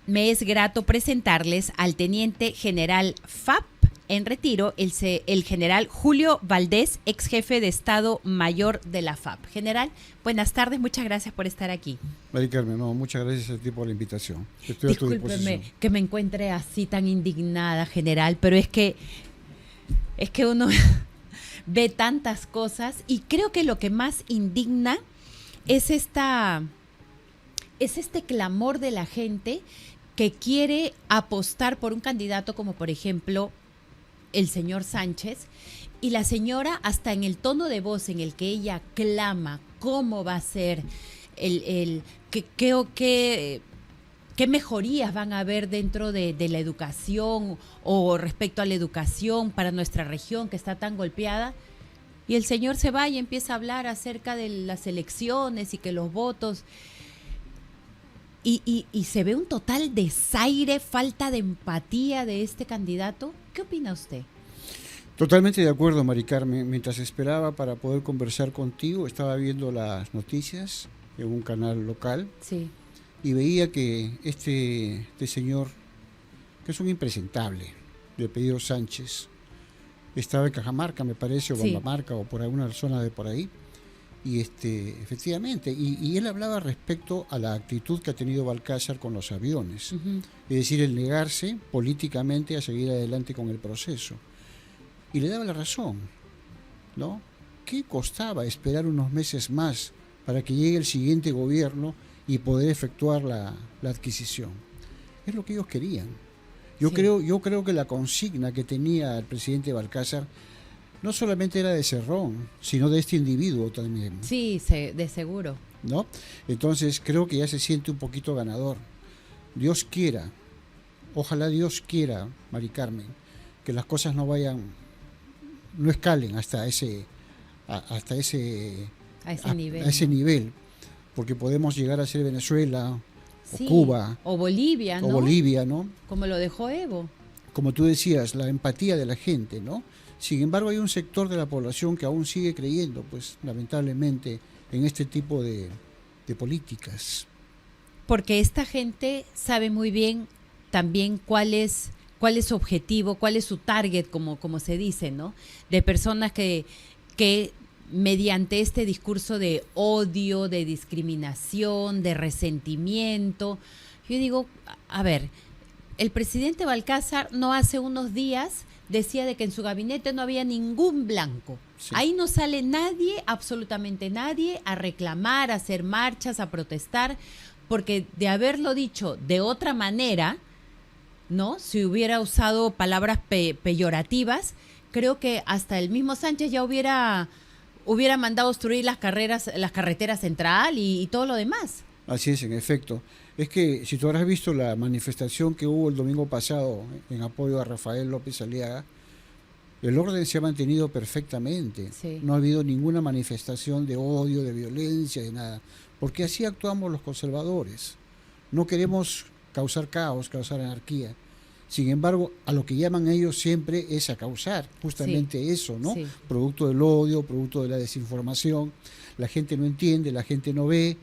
me es grato presentarles al teniente general FAP en retiro, el general Julio Valdés, ex jefe de Estado Mayor de la FAP. General, buenas tardes, muchas gracias por estar aquí. Mari Carmen, no, muchas gracias a ti por la invitación. Estoy a tu disposición. Discúlpeme que me encuentre así tan indignada, general, pero es que uno ve tantas cosas y creo que lo que más indigna es este clamor de la gente que quiere apostar por un candidato como, por ejemplo, el señor Sánchez, y la señora, hasta en el tono de voz en el que ella clama cómo va a ser qué mejorías van a haber dentro de la educación o respecto a la educación para nuestra región que está tan golpeada, y el señor se va y empieza a hablar acerca de las elecciones y que los votos, y se ve un total desaire, falta de empatía de este candidato. ¿Qué opina usted? Totalmente de acuerdo, Mari Carmen. Mientras esperaba para poder conversar contigo, estaba viendo las noticias en un canal local. Sí. Y veía que este señor, que es un impresentable, de apellido Sánchez, estaba en Cajamarca, me parece, o Sí. Bambamarca, o por alguna zona de por ahí. Y efectivamente, y él hablaba respecto a la actitud que ha tenido Balcázar con los aviones. Uh-huh. Es decir, el negarse políticamente a seguir adelante con el proceso. Y le daba la razón, ¿no? ¿Qué costaba esperar unos meses más para que llegue el siguiente gobierno y poder efectuar la adquisición? Es lo que ellos querían. Yo creo que la consigna que tenía el presidente Balcázar no solamente era de Cerrón, sino de este individuo también. Sí, de seguro. ¿No? Entonces creo que ya se siente un poquito ganador. Dios quiera, ojalá Dios quiera, Mari Carmen, que las cosas no escalen hasta ese nivel, porque podemos llegar a ser Venezuela, Sí, o Cuba, o Bolivia, ¿no? Como lo dejó Evo. Como tú decías, la empatía de la gente, ¿no? Sin embargo, hay un sector de la población que aún sigue creyendo, pues, lamentablemente, en este tipo de políticas. Porque esta gente sabe muy bien también cuál es su objetivo, cuál es su target, como se dice, ¿no? De personas que mediante este discurso de odio, de discriminación, de resentimiento, yo digo, a ver, el presidente Balcázar no hace unos días decía de que en su gabinete no había ningún blanco. Sí. Ahí no sale nadie, absolutamente nadie, a reclamar, a hacer marchas, a protestar, porque de haberlo dicho de otra manera, ¿no? Si hubiera usado palabras peyorativas, creo que hasta el mismo Sánchez ya hubiera mandado obstruir las carreteras central y todo lo demás. Así es, en efecto. Es que si tú habrás visto la manifestación que hubo el domingo pasado en apoyo a Rafael López Aliaga, el orden se ha mantenido perfectamente. Sí. No ha habido ninguna manifestación de odio, de violencia, de nada. Porque así actuamos los conservadores. No queremos causar caos, causar anarquía. Sin embargo, a lo que llaman ellos siempre es a causar justamente eso, ¿no? Sí. Producto del odio, producto de la desinformación. La gente no entiende, la gente no ve.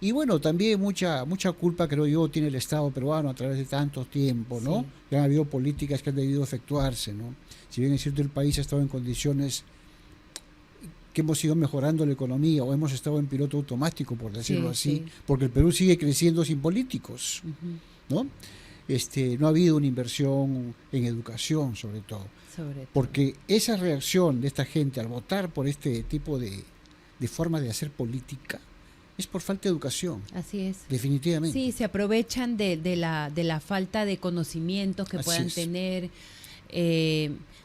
Y bueno, también mucha culpa, creo yo, tiene el Estado peruano a través de tanto tiempo, ¿no? Sí. Que han habido políticas que han debido efectuarse, ¿no? Si bien es cierto, el país ha estado en condiciones que hemos ido mejorando la economía o hemos estado en piloto automático, por decirlo así, porque el Perú sigue creciendo sin políticos, ¿no? No ha habido una inversión en educación, sobre todo. Porque esa reacción de esta gente al votar por este tipo de forma de hacer política es por falta de educación. Así es. Definitivamente. Sí, se aprovechan de la falta de conocimientos que puedan tener.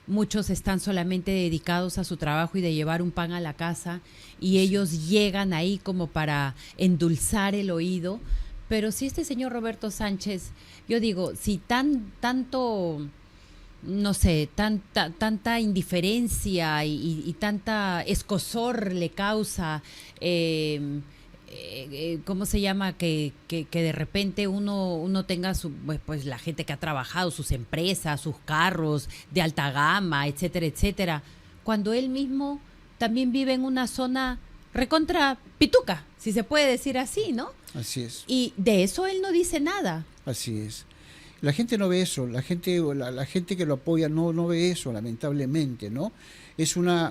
Muchos están solamente dedicados a su trabajo y de llevar un pan a la casa, y ellos llegan ahí como para endulzar el oído. Pero si este señor Roberto Sánchez, yo digo, si tanto, no sé, tanta indiferencia y tanta escozor le causa, ¿cómo se llama? Que de repente uno tenga pues la gente que ha trabajado, sus empresas, sus carros de alta gama, etcétera, etcétera, cuando él mismo también vive en una zona recontra pituca, si se puede decir así, ¿no? Así es. Y de eso él no dice nada. Así es. La gente no ve eso, la gente que lo apoya no ve eso, lamentablemente, ¿no?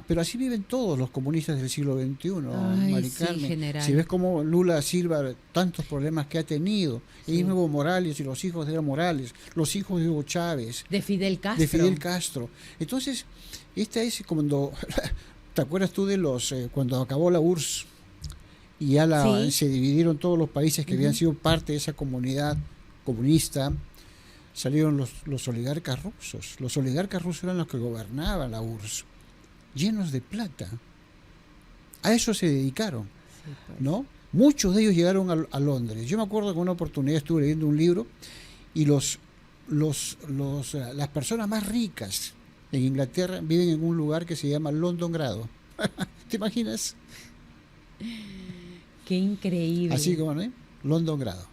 Pero así viven todos los comunistas del siglo XXI, Ay, Mari sí, Carmen. general. Si ves cómo Lula Silva, tantos problemas que ha tenido, el mismo Evo Morales y los hijos de Evo Morales, los hijos de Hugo Chávez, De Fidel Castro. de Fidel Castro. Entonces, esta es cuando, ¿te acuerdas tú de cuando acabó la URSS y ya Sí. se dividieron todos los países que habían sido parte de esa comunidad comunista? Salieron los oligarcas rusos. Los oligarcas rusos eran los que gobernaban la URSS, llenos de plata. A eso se dedicaron, Sí, pues. ¿no? Muchos de ellos llegaron a Londres. Yo me acuerdo que una oportunidad estuve leyendo un libro y las personas más ricas en Inglaterra viven en un lugar que se llama London Grado. ¿Te imaginas? Qué increíble. Así como, ¿no? London Grado.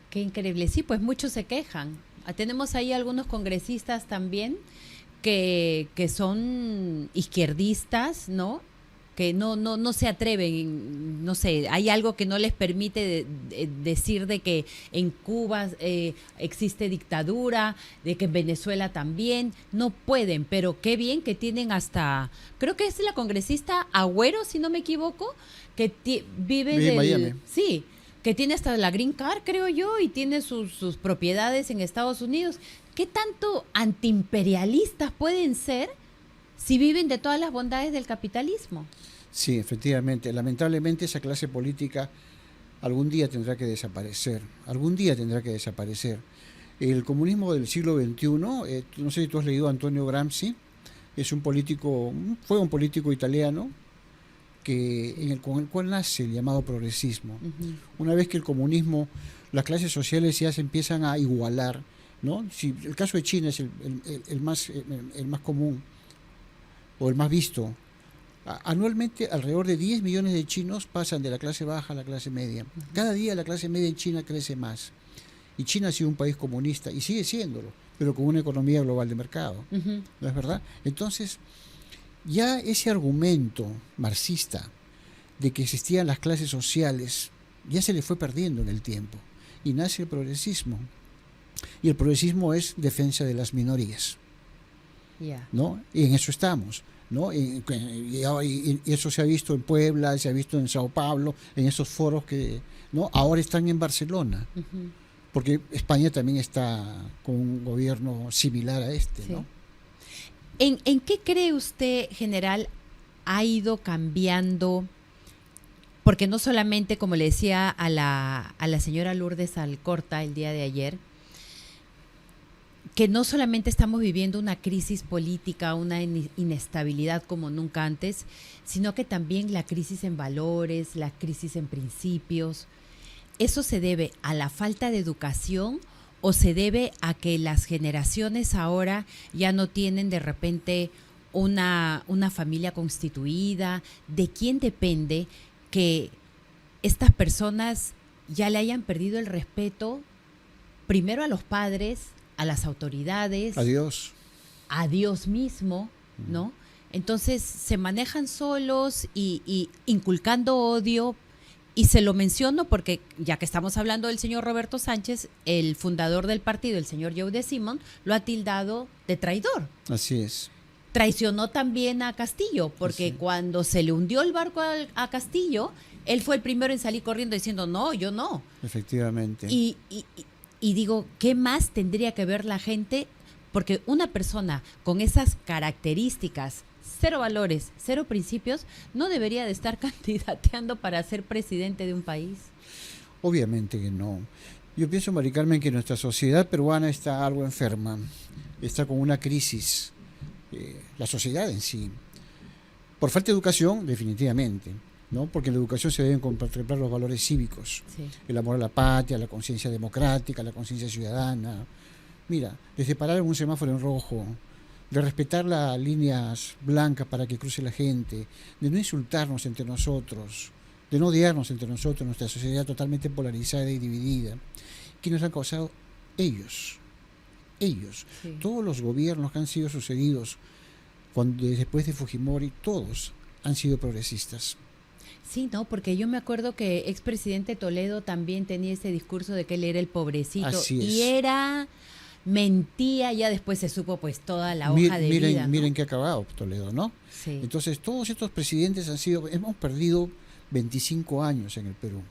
Qué increíble. Sí, pues muchos se quejan. Tenemos ahí algunos congresistas también que son izquierdistas, ¿no? Que no se atreven, no sé, hay algo que no les permite decir de que en Cuba existe dictadura, de que en Venezuela también, no pueden, pero qué bien que tienen hasta, creo que es la congresista Agüero, si no me equivoco, que vive en Miami. Sí, que tiene hasta la Green Card, creo yo, y tiene sus propiedades en Estados Unidos. ¿Qué tanto antiimperialistas pueden ser si viven de todas las bondades del capitalismo? Sí, efectivamente. Lamentablemente esa clase política algún día tendrá que desaparecer. Algún día tendrá que desaparecer. El comunismo del siglo XXI, no sé si tú has leído a Antonio Gramsci, fue un político italiano con el cual nace el llamado progresismo. Uh-huh. Una vez que el comunismo, las clases sociales ya se empiezan a igualar, ¿no? Si el caso de China es el más común o el más visto. Anualmente alrededor de 10 millones de chinos pasan de la clase baja a la clase media. Uh-huh. Cada día la clase media en China crece más. Y China ha sido un país comunista y sigue siéndolo, pero con una economía global de mercado. Uh-huh. ¿No es verdad? Entonces, ya ese argumento marxista de que existían las clases sociales ya se le fue perdiendo en el tiempo y nace el progresismo. Y el progresismo es defensa de las minorías, ¿no? Y en eso estamos, ¿no? Y eso se ha visto en Puebla, se ha visto en Sao Paulo, en esos foros que, ¿no? Ahora están en Barcelona, uh-huh. Porque España también está con un gobierno similar a este, sí. ¿No? ¿En qué cree usted, general, ha ido cambiando? Porque no solamente, como le decía a la señora Lourdes Alcorta el día de ayer, que no solamente estamos viviendo una crisis política, una inestabilidad como nunca antes, sino que también la crisis en valores, la crisis en principios. ¿Eso se debe a la falta de educación o se debe a que las generaciones ahora ya no tienen de repente una familia constituida? ¿De quién depende que estas personas ya le hayan perdido el respeto primero a los padres, a las autoridades, a Dios mismo, ¿no? Entonces se manejan solos y inculcando odio. Y se lo menciono porque, ya que estamos hablando del señor Roberto Sánchez, el fundador del partido, el señor Joe de Simón, lo ha tildado de traidor. Así es. Traicionó también a Castillo, porque cuando se le hundió el barco a Castillo, él fue el primero en salir corriendo diciendo, no, yo no. Efectivamente. Y digo, ¿qué más tendría que ver la gente? Porque una persona con esas características, cero valores, cero principios, no debería de estar candidateando para ser presidente de un país. Obviamente que no. Yo pienso, Mari Carmen, que nuestra sociedad peruana está algo enferma, está con una crisis, la sociedad en sí. Por falta de educación, definitivamente, ¿no? Porque en la educación se deben contemplar los valores cívicos, sí. El amor a la patria, la conciencia democrática, la conciencia ciudadana. Mira, desde parar en un semáforo en rojo, de respetar las líneas blancas para que cruce la gente, de no insultarnos entre nosotros, de no odiarnos entre nosotros, nuestra sociedad totalmente polarizada y dividida, que nos han causado ellos. Sí. Todos los gobiernos que han sido sucedidos después de Fujimori, todos han sido progresistas. Sí, no, porque yo me acuerdo que expresidente Toledo también tenía ese discurso de que él era el pobrecito. Así es. Y era, mentía, ya después se supo pues toda la hoja de Miren, vida, ¿no? miren que ha acabado Toledo, ¿no? Sí. Entonces, todos estos presidentes hemos perdido 25 años en el Perú.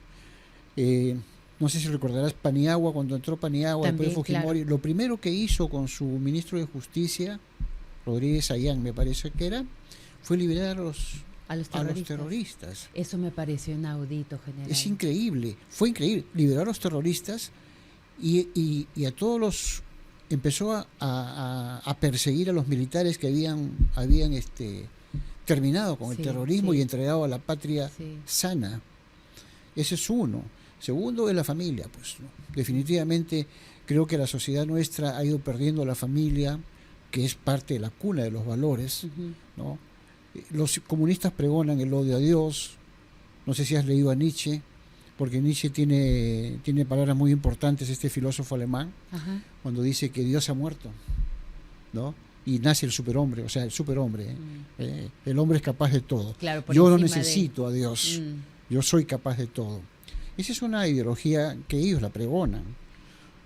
No sé si recordarás Paniagua, cuando entró Paniagua, También, después de Fujimori, claro. lo primero que hizo con su ministro de Justicia, Rodríguez Ayán, me parece que era, fue liberar A los a los terroristas. terroristas. Eso me pareció inaudito, general. Es increíble, fue increíble. Liberar a los terroristas y a todos los... Empezó a perseguir a los militares que habían terminado con el Sí, terrorismo sí. y entregado a la patria Sí. sana. Ese es uno. Segundo es la familia, pues, ¿no? Definitivamente creo que la sociedad nuestra ha ido perdiendo a la familia, que es parte de la cuna de los valores, Ujú. ¿no? Los comunistas pregonan el odio a Dios. No sé si has leído a Nietzsche, porque Nietzsche tiene palabras muy importantes, este filósofo alemán, Ajá. cuando dice que Dios ha muerto, ¿no? Y nace el superhombre, o sea, el superhombre. El hombre es capaz de todo. Claro, por Yo no encima necesito a Dios, Mm. yo soy capaz de todo. Esa es una ideología que ellos la pregonan,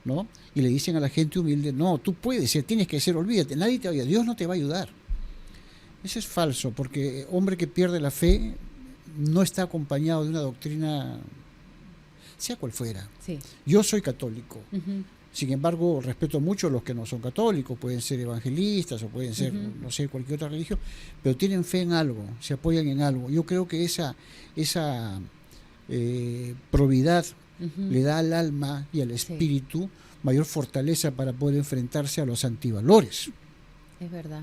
¿no? Y le dicen a la gente humilde, no, tú puedes, tienes que ser, olvídate, nadie te va a ayudar, Dios no te va a ayudar. Eso es falso, porque hombre que pierde la fe no está acompañado de una doctrina, sea cual fuera. Sí. Yo soy católico. Ujú. Sin embargo, respeto mucho a los que no son católicos, pueden ser evangelistas o pueden ser, Ujú. no sé, cualquier otra religión, pero tienen fe en algo, se apoyan en algo. Yo creo que esa probidad Ujú. le da al alma y al Sí. espíritu mayor fortaleza para poder enfrentarse a los antivalores. Es verdad.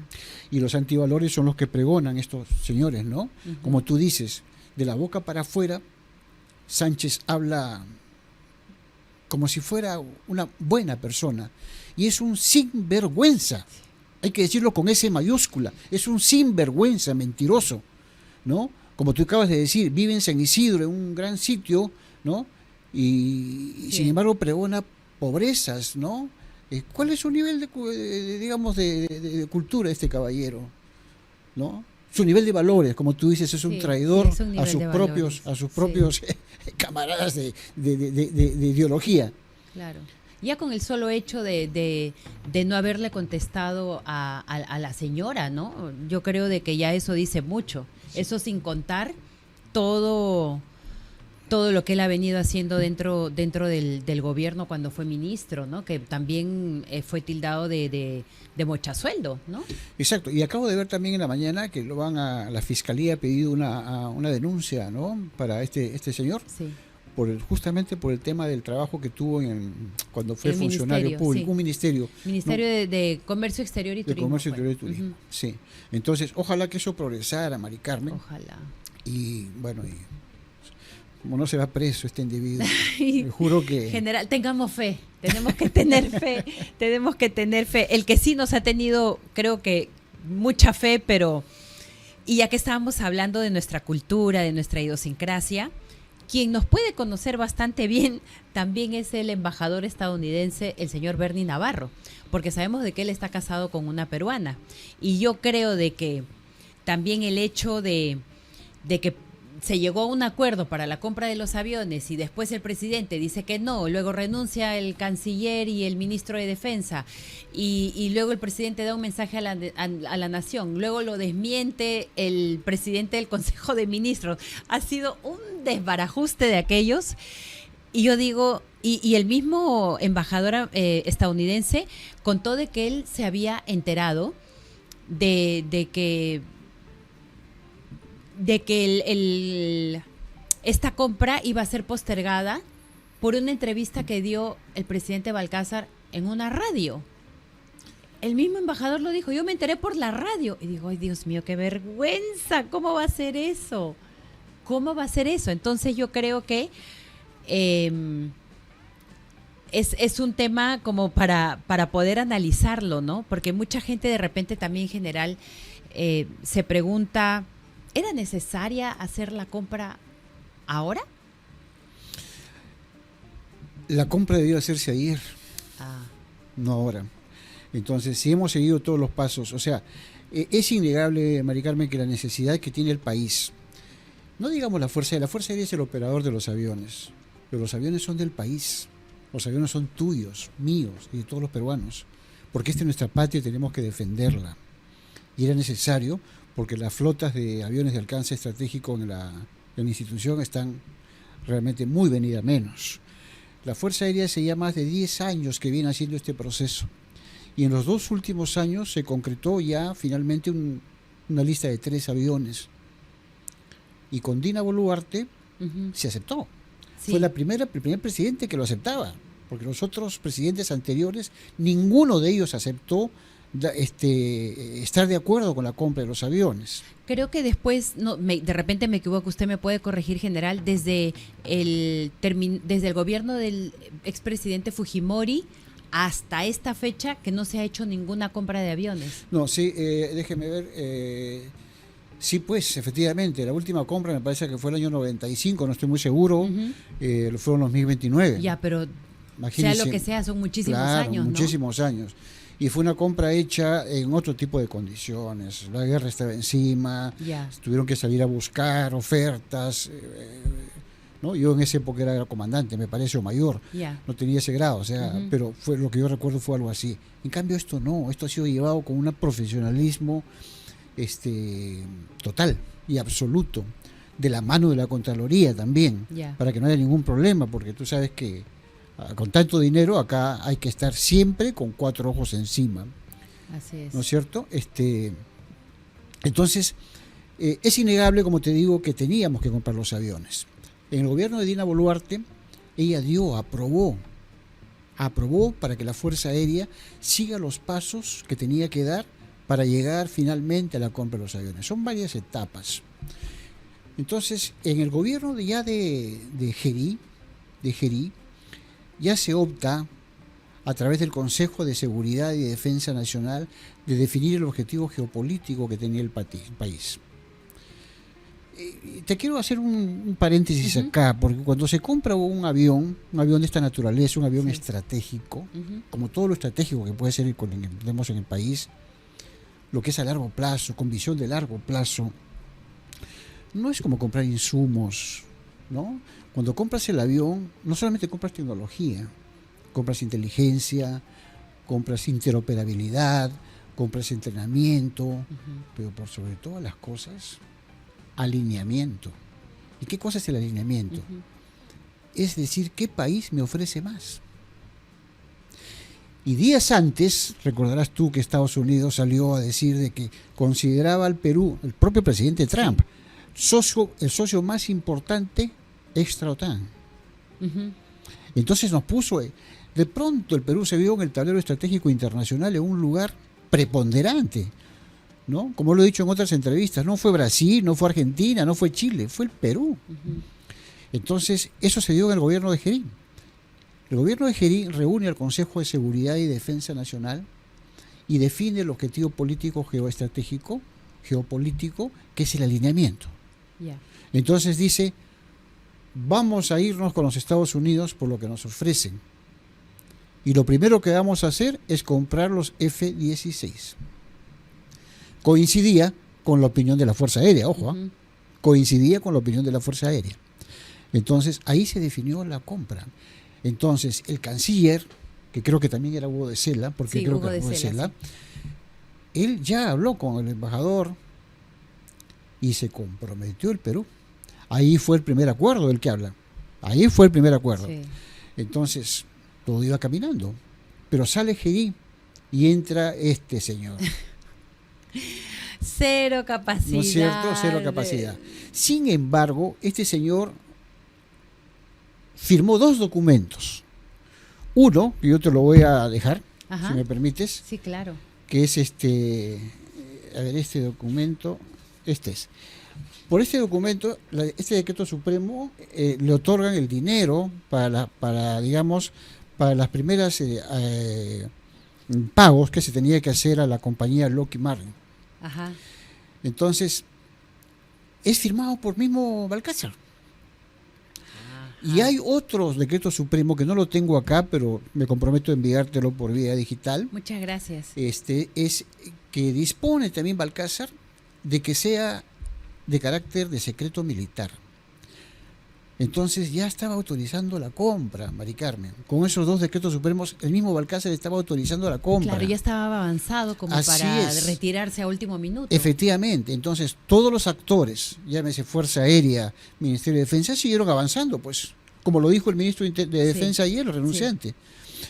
Y los antivalores son los que pregonan estos señores, ¿no? Ujú. Como tú dices, de la boca para afuera, Sánchez habla como si fuera una buena persona, y es un sinvergüenza, hay que decirlo con S mayúscula, es un sinvergüenza mentiroso, ¿no? Como tú acabas de decir, vive en San Isidro, en un gran sitio, ¿no? Y Sí. sin embargo pregona pobrezas, ¿no? ¿Cuál es su nivel digamos, de cultura este caballero, ¿no? Su nivel de valores, como tú dices, es un Sí, traidor sí, es un a nivel sus de propios, valores. camaradas de ideología. Claro. Ya con el solo hecho de no haberle contestado a la señora, ¿no? Yo creo de que ya eso dice mucho. Eso sin contar todo lo que él ha venido haciendo dentro del gobierno cuando fue ministro, ¿no? Que también fue tildado de mochasueldo, ¿no? Exacto, y acabo de ver también en la mañana que la fiscalía ha pedido una denuncia, ¿no? Para este señor, Sí. justamente por el tema del trabajo que tuvo cuando fue El funcionario ministerio, público, sí. un ministerio, Ministerio ¿no? de Comercio Exterior y de Turismo. Comercio fue. Interior y Turismo. Ujú. Sí. Entonces, ojalá que eso progresara, Mari Carmen. Ojalá. Y bueno, como no se va preso este individuo, le juro que... General, tengamos fe, tenemos que tener fe, tenemos que tener fe. El que sí nos ha tenido, creo que mucha fe, pero, y ya que estábamos hablando de nuestra cultura, de nuestra idiosincrasia, quien nos puede conocer bastante bien también es el embajador estadounidense, el señor Bernie Navarro, porque sabemos de que él está casado con una peruana. Y yo creo de que también el hecho de que se llegó a un acuerdo para la compra de los aviones y después el presidente dice que no, luego renuncia el canciller y el ministro de Defensa y luego el presidente da un mensaje a la nación, luego lo desmiente el presidente del Consejo de Ministros. Ha sido un desbarajuste de aquellos y yo digo, y el mismo embajador estadounidense contó de que él se había enterado de que esta compra iba a ser postergada por una entrevista que dio el presidente Balcázar en una radio. El mismo embajador lo dijo, yo me enteré por la radio. Y digo, ay Dios mío, qué vergüenza, ¿cómo va a ser eso? ¿Cómo va a ser eso? Entonces yo creo que es un tema como para poder analizarlo, ¿no? Porque mucha gente de repente también en general se pregunta, ¿era necesaria hacer la compra ahora? La compra debió hacerse ayer, no ahora. Entonces, si hemos seguido todos los pasos, o sea, es innegable, Mari Carmen, que la necesidad que tiene el país No digamos la Fuerza Aérea es el operador de los aviones, pero los aviones son del país, los aviones son tuyos, míos y de todos los peruanos, porque esta es nuestra patria y tenemos que defenderla. Y era necesario porque las flotas de aviones de alcance estratégico en la institución están realmente muy venida menos. La Fuerza Aérea hace ya más de 10 años que viene haciendo este proceso y en los 2 últimos años se concretó ya finalmente una lista de 3 aviones y con Dina Boluarte se aceptó. Sí. Fue el primer presidente que lo aceptaba, porque los otros presidentes anteriores, ninguno de ellos aceptó estar de acuerdo con la compra de los aviones. Creo que después, de repente me equivoco, usted me puede corregir, general, desde el gobierno del expresidente Fujimori hasta esta fecha que no se ha hecho ninguna compra de aviones. No, sí, déjeme ver. Sí, pues, efectivamente, la última compra me parece que fue el año 95, no estoy muy seguro, fueron los 2029. Ya, pero imagínense, sea lo que sea, son muchísimos años, ¿no? Muchísimos años. Y fue una compra hecha en otro tipo de condiciones. La guerra estaba encima, tuvieron que salir a buscar ofertas. ¿No? Yo en esa época era comandante, me parece, o mayor. No tenía ese grado, o sea, pero fue lo que yo recuerdo fue algo así. En cambio esto no, esto ha sido llevado con un profesionalismo total y absoluto, de la mano de la Contraloría también, para que no haya ningún problema, porque tú sabes que con tanto dinero acá hay que estar siempre con 4 ojos encima. Así es. ¿No es cierto? Entonces, es innegable, como te digo, que teníamos que comprar los aviones. En el gobierno de Dina Boluarte, ella aprobó para que la Fuerza Aérea siga los pasos que tenía que dar para llegar finalmente a la compra de los aviones. Son varias etapas. Entonces, en el gobierno de Gerí, ya se opta, a través del Consejo de Seguridad y Defensa Nacional, de definir el objetivo geopolítico que tenía el país. Te quiero hacer un paréntesis acá, porque cuando se compra un avión de esta naturaleza, un avión estratégico, como todo lo estratégico que puede ser que tenemos en el país, lo que es a largo plazo, con visión de largo plazo, no es como comprar insumos, ¿no? Cuando compras el avión, no solamente compras tecnología, compras inteligencia, compras interoperabilidad, compras entrenamiento, pero por sobre todas las cosas, alineamiento. ¿Y qué cosa es el alineamiento? Es decir, ¿qué país me ofrece más? Y días antes, recordarás tú que Estados Unidos salió a decir de que consideraba al Perú, el propio presidente Trump, el socio más importante extra OTAN. Entonces nos puso, de pronto el Perú se vio en el tablero estratégico internacional en un lugar preponderante, ¿no? Como lo he dicho en otras entrevistas, no fue Brasil, no fue Argentina, no fue Chile, fue el Perú. Entonces, eso se dio en el gobierno de Gerí. El gobierno de Gerí reúne al Consejo de Seguridad y Defensa Nacional y define el objetivo político geopolítico, que es el alineamiento. Entonces dice, vamos a irnos con los Estados Unidos por lo que nos ofrecen. Y lo primero que vamos a hacer es comprar los F-16. Coincidía con la opinión de la Fuerza Aérea, ojo, coincidía con la opinión de la Fuerza Aérea. Entonces, ahí se definió la compra. Entonces, el canciller, que creo que también era Hugo de Sela, porque creo que era Hugo de Sela, él ya habló con el embajador y se comprometió el Perú. Ahí fue el primer acuerdo del que habla. Ahí fue el primer acuerdo. Entonces, todo iba caminando. Pero sale Gerí y entra este señor. Cero capacidad. ¿No es cierto? Cero capacidad. Sin embargo, este señor firmó 2 documentos. Uno, que yo te lo voy a dejar, si me permites. Sí, claro. Que es este documento, es. Por este documento, este decreto supremo, le otorgan el dinero para las primeras pagos que se tenía que hacer a la compañía Lockheed Martin. Entonces, es firmado por mismo Balcázar. Y hay otros decretos supremos que no lo tengo acá, pero me comprometo a enviártelo por vía digital. Muchas gracias. Es que dispone también Balcázar de que sea de carácter de secreto militar. Entonces ya estaba autorizando la compra, Mari Carmen. Con esos 2 decretos supremos, el mismo Balcácer estaba autorizando la compra. Claro, ya estaba avanzado como Así para es. Retirarse a último minuto. Efectivamente, entonces todos los actores, llámese Fuerza Aérea, Ministerio de Defensa, siguieron avanzando, pues, como lo dijo el ministro de Defensa ayer, el renunciante.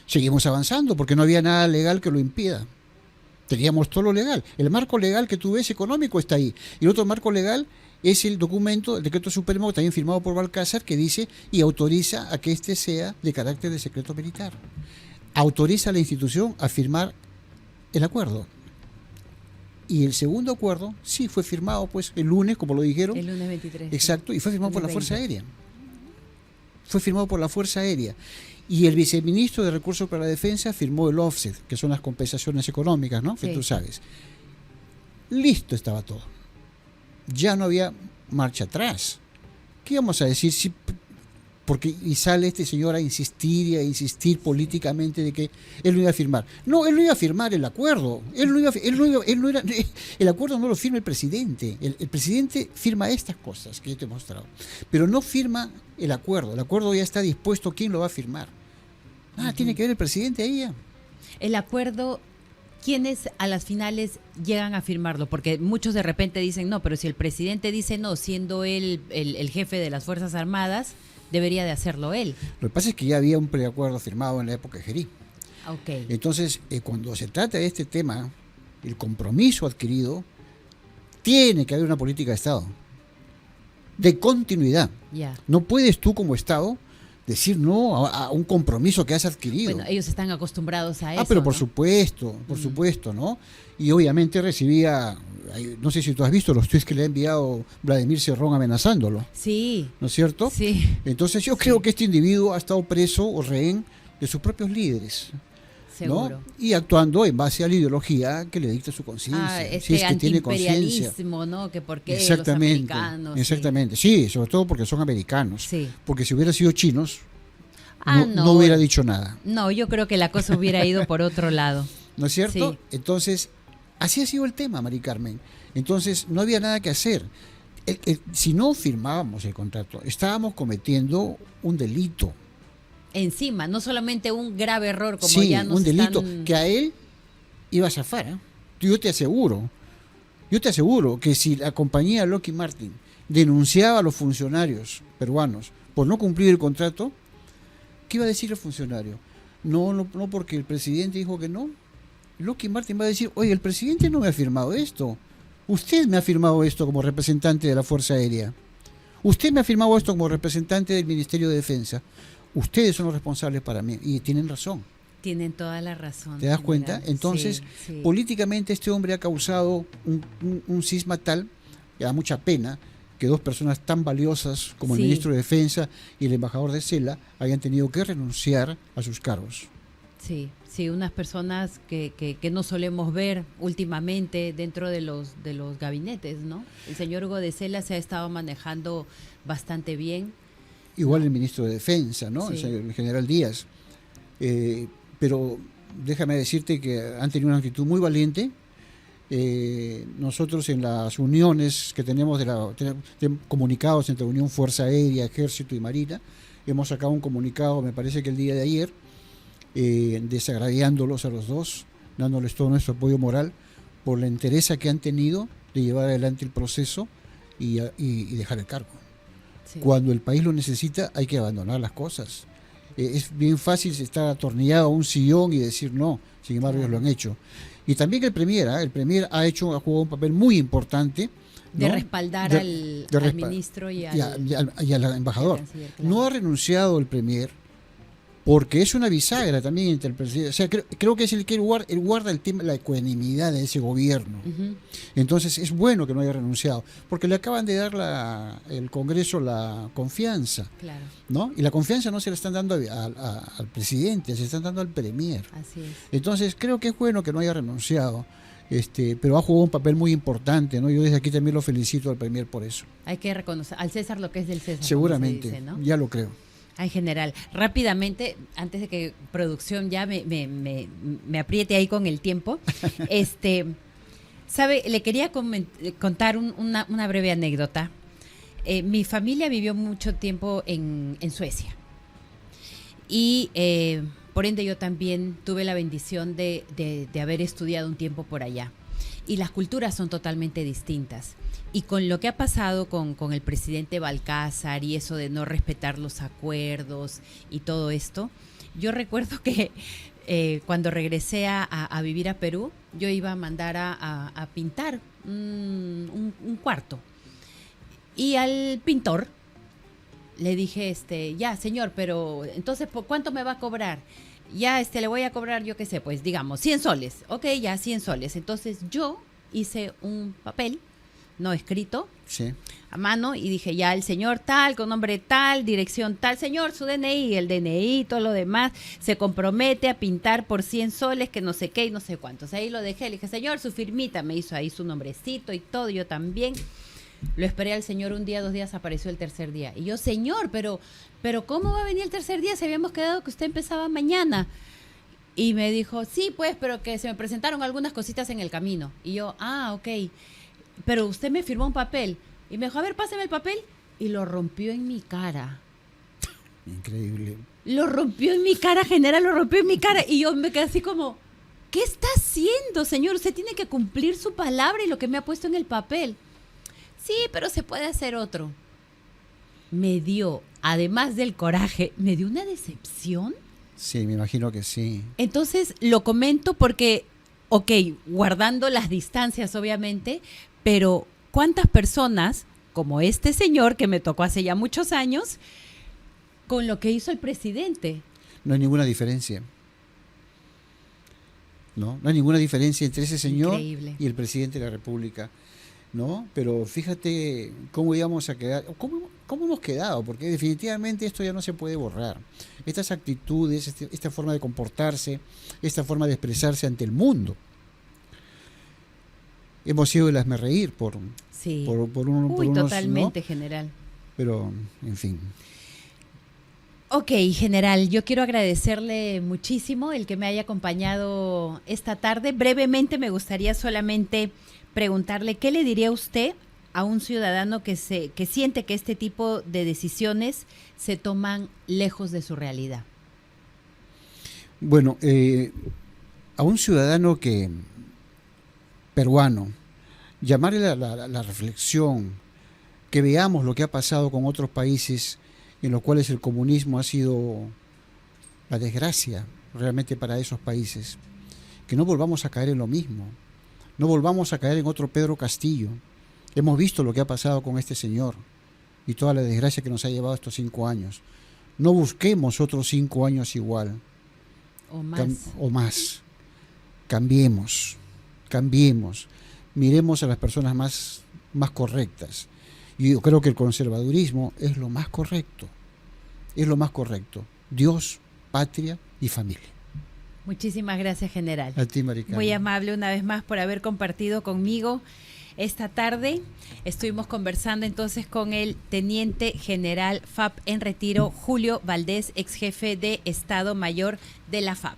Seguimos avanzando porque no había nada legal que lo impida. Teníamos todo lo legal. El marco legal que tú ves económico está ahí. Y el otro marco legal es el documento, el decreto supremo, también firmado por Balcácer, que dice y autoriza a que este sea de carácter de secreto militar. Autoriza a la institución a firmar el acuerdo. Y el segundo acuerdo sí fue firmado pues el lunes, como lo dijeron. El lunes 23. Exacto, y fue firmado por la 20. Fuerza Aérea. Fue firmado por la Fuerza Aérea. Y el viceministro de Recursos para la Defensa firmó el offset, que son las compensaciones económicas, ¿no? Que tú sabes. Listo estaba todo. Ya no había marcha atrás. ¿Qué íbamos a decir? Porque y sale este señor a insistir y a insistir políticamente de que él no iba a firmar. No, él no iba a firmar el acuerdo. El acuerdo no lo firma el presidente. El presidente firma estas cosas que yo te he mostrado. Pero no firma el acuerdo. El acuerdo ya está dispuesto. ¿Quién lo va a firmar? Tiene que ver el presidente ahí ya. El acuerdo, ¿quiénes a las finales llegan a firmarlo? Porque muchos de repente dicen, no, pero si el presidente dice no, siendo él el jefe de las Fuerzas Armadas, debería de hacerlo él. Lo que pasa es que ya había un preacuerdo firmado en la época de Gerí. Okay. Entonces, cuando se trata de este tema, el compromiso adquirido, tiene que haber una política de Estado, de continuidad. Ya. No puedes tú como Estado decir no a un compromiso que has adquirido. Bueno, ellos están acostumbrados a eso. Pero por ¿no? supuesto, ¿no? Y obviamente recibía, no sé si tú has visto los tweets que le ha enviado Vladimir Cerrón amenazándolo. Sí. ¿No es cierto? Sí. Entonces yo creo que este individuo ha estado preso o rehén de sus propios líderes. Seguro. ¿No? Y actuando en base a la ideología que le dicta su conciencia. Este si es que tiene conciencia. ¿No? Que por qué Exactamente, los americanos. exactamente. Sí, sobre todo porque son americanos. Sí. Porque si hubiera sido chinos, no. no hubiera dicho nada. No, yo creo que la cosa hubiera ido por otro lado. ¿No es cierto? Sí. Entonces, así ha sido el tema, Mari Carmen. Entonces, no había nada que hacer. Si no firmábamos el contrato, estábamos cometiendo un delito. Encima, no solamente un grave error, como sí, ya nos un delito están... que a él iba a zafar. ¿Eh? Yo te aseguro que si la compañía Lockheed Martin denunciaba a los funcionarios peruanos por no cumplir el contrato, ¿qué iba a decir el funcionario? No, porque el presidente dijo que no. Lockheed Martin va a decir, oye, el presidente no me ha firmado esto. Usted me ha firmado esto como representante de la Fuerza Aérea. Usted me ha firmado esto como representante del Ministerio de Defensa. Ustedes son los responsables para mí. Y tienen razón. Tienen toda la razón. ¿Te das cuenta? Entonces, sí. Políticamente este hombre ha causado un cisma tal, que da mucha pena, que 2 personas tan valiosas como el ministro de Defensa y el embajador de CELA hayan tenido que renunciar a sus cargos. Sí, unas personas que no solemos ver últimamente dentro de los gabinetes, ¿no? El señor Hugo de Cela se ha estado manejando bastante bien. Igual el ministro de Defensa, ¿no? Sí. El general Díaz. Pero déjame decirte que han tenido una actitud muy valiente. Nosotros en las uniones que tenemos de comunicados entre Unión Fuerza Aérea, Ejército y Marina, hemos sacado un comunicado, me parece que el día de ayer, desagradiándolos a los dos, dándoles todo nuestro apoyo moral por la entereza que han tenido de llevar adelante el proceso y dejar el cargo. Sí. Cuando el país lo necesita hay que abandonar las cosas. Es bien fácil estar atornillado a un sillón y decir no, sin embargo ellos lo han hecho. Y también el Premier ha jugado un papel muy importante, ¿no? De respaldar al ministro y al embajador. Claro. No ha renunciado el Premier porque es una bisagra también entre el presidente. O sea, creo que es el que guarda el tema, la ecuanimidad de ese gobierno. Entonces es bueno que no haya renunciado, porque le acaban de dar el Congreso la confianza. Claro. ¿No? Y la confianza no se la están dando al presidente, se la están dando al Premier. Así es. Entonces creo que es bueno que no haya renunciado. Pero ha jugado un papel muy importante, ¿no? Yo desde aquí también lo felicito al Premier por eso. Hay que reconocer al César lo que es del César. Seguramente, dice, ¿no? ya lo creo. En general, rápidamente, antes de que producción ya me apriete ahí con el tiempo, Sabe, le quería contar una breve anécdota. Mi familia vivió mucho tiempo en Suecia y por ende yo también tuve la bendición de haber estudiado un tiempo por allá. Y las culturas son totalmente distintas. Y con lo que ha pasado con el presidente Balcázar y eso de no respetar los acuerdos y todo esto, yo recuerdo que cuando regresé a vivir a Perú, yo iba a mandar a pintar un cuarto. Y al pintor le dije, ya, señor, pero entonces, ¿por cuánto me va a cobrar? Ya, le voy a cobrar, yo qué sé, pues, digamos, 100 soles. Ok, ya, 100 soles. Entonces, yo hice un papel, no escrito, Sí. a mano, y dije, ya, el señor tal, con nombre tal, dirección tal, señor, su DNI, el DNI, todo lo demás, se compromete a pintar por 100 soles, que no sé qué y no sé cuántos. Ahí lo dejé, le dije, señor, su firmita, me hizo ahí su nombrecito y todo, yo también. Lo esperé al señor un día, 2 días, apareció el tercer día. Y yo, señor, pero ¿cómo va a venir el tercer día si habíamos quedado que usted empezaba mañana? Y me dijo, sí, pues, pero que se me presentaron algunas cositas en el camino. Y yo, ok, pero usted me firmó un papel. Y me dijo, a ver, páseme el papel. Y lo rompió en mi cara. Increíble. Lo rompió en mi cara, general, lo rompió en mi cara. Y yo me quedé así como, ¿qué está haciendo, señor? Usted tiene que cumplir su palabra y lo que me ha puesto en el papel. Sí, pero se puede hacer otro. Me dio, además del coraje, me dio una decepción. Sí, me imagino que sí. Entonces lo comento porque, ok, guardando las distancias obviamente, pero ¿cuántas personas, como este señor que me tocó hace ya muchos años, con lo que hizo el presidente? No hay ninguna diferencia. No hay ninguna diferencia entre ese señor Increíble. y el presidente de la República. ¿No? Pero fíjate cómo íbamos a quedar, cómo hemos quedado, porque definitivamente esto ya no se puede borrar. Estas actitudes, esta forma de comportarse, esta forma de expresarse ante el mundo. Hemos sido el hazmerreír por unos, totalmente, ¿no? general. Pero, en fin. Ok, general, yo quiero agradecerle muchísimo el que me haya acompañado esta tarde. Brevemente me gustaría solamente preguntarle, ¿qué le diría usted a un ciudadano que siente que este tipo de decisiones se toman lejos de su realidad? Bueno, a un ciudadano peruano, llamarle la reflexión, que veamos lo que ha pasado con otros países en los cuales el comunismo ha sido la desgracia realmente para esos países, que no volvamos a caer en lo mismo. No volvamos a caer en otro Pedro Castillo. Hemos visto lo que ha pasado con este señor y toda la desgracia que nos ha llevado estos 5 años. No busquemos otros 5 años igual. O más. Cambiemos. Miremos a las personas más correctas. Y yo creo que el conservadurismo es lo más correcto. Dios, patria y familia. Muchísimas gracias, general. A ti, Mari Carmen. Muy amable una vez más por haber compartido conmigo esta tarde. Estuvimos conversando entonces con el teniente general FAP en retiro, Julio Valdés, ex jefe de Estado Mayor de la FAP.